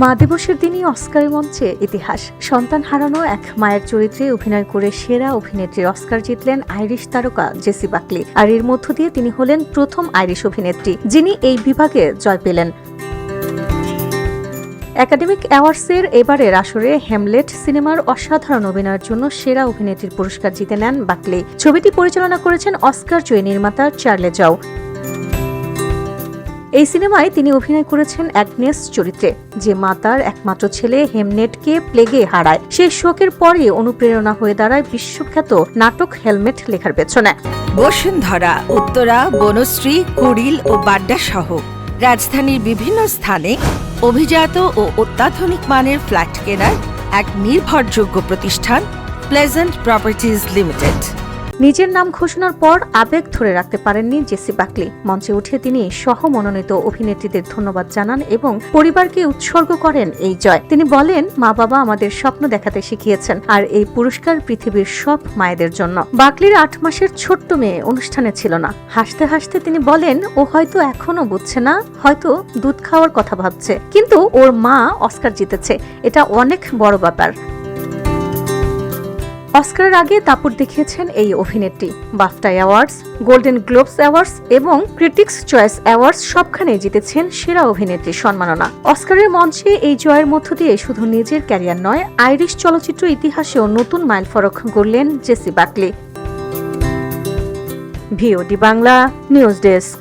মা দিবসের দিনই অস্কারের মঞ্চে ইতিহাস। সন্তান হারানো এক মায়ের চরিত্রে অভিনয় করে সেরা অভিনেত্রীর অস্কার জিতলেন আইরিশ তারকা জেসি বাকলি। আর এর মধ্য দিয়ে তিনি হলেন প্রথম আইরিশ অভিনেত্রী যিনি এই বিভাগে জয় পেলেন। একাডেমিক অ্যাওয়ার্ডসের এবারের আসরে হ্যামলেট সিনেমার অসাধারণ অভিনয়ের জন্য সেরা অভিনেত্রীর পুরস্কার জিতে নেন বাকলি। ছবিটি পরিচালনা করেছেন অস্কার জয়ী নির্মাতা চার্লে জাও। এই সিনেমায় তিনি অভিনয় করেছেন অ্যাগনেস চরিত্রে, যে মা তার একমাত্র ছেলে হেমনেটকে প্লেগে হারায়। সেই শোকের পরে অনুপ্রেরণা হয়ে দাঁড়ায় বিশ্বখ্যাত নাটক হেলমেট লেখার পেছনে। বসুন্ধরা, উত্তরা, বনশ্রী, কুড়িল ও বাড্ডা সহ রাজধানীর বিভিন্ন স্থানে অভিজাত ও অত্যাধুনিক মানের ফ্ল্যাট কেনার এক নির্ভরযোগ্য প্রতিষ্ঠান প্লেজেন্ট প্রপার্টিজ লিমিটেড। নিজের নাম ঘোষণার পর আবেগ ধরে রাখতে পারেননি জেসি বাকলি। মঞ্চে উঠে তিনি সহ মনোনীত অভিনেত্রীদের ধন্যবাদ জানান এবং পরিবারকে উৎসর্গ করেন এই জয়। তিনি বলেন, মা বাবা আমাদের স্বপ্ন দেখাতে শিখিয়েছেন, আর এই পুরস্কার পৃথিবীর সব মায়েদের জন্য। বাকলির 8 মাসের ছোট্ট মেয়ে অনুষ্ঠানে ছিল না। হাসতে হাসতে তিনি বলেন, ও হয়তো এখনো বুঝছে না, হয়তো দুধ খাওয়ার কথা ভাবছে, কিন্তু ওর মা অস্কার জিতেছে, এটা অনেক বড় ব্যাপার। অস্কারের আগে দাপট দেখিয়েছেন এই অভিনেত্রী। BAFTA awards, golden Globes awards এবং ক্রিটিক্স চয়েস অ্যাওয়ার্ডস সবখানে জিতেছেন সেরা অভিনেত্রীর সম্মাননা। অস্কারের মঞ্চে এই জয়ের মধ্য দিয়ে শুধু নিজের ক্যারিয়ার নয়, আইরিশ চলচ্চিত্র ইতিহাসেও নতুন মাইলফলক গড়লেন জেসি বাকলি। VOD Bangla news desk.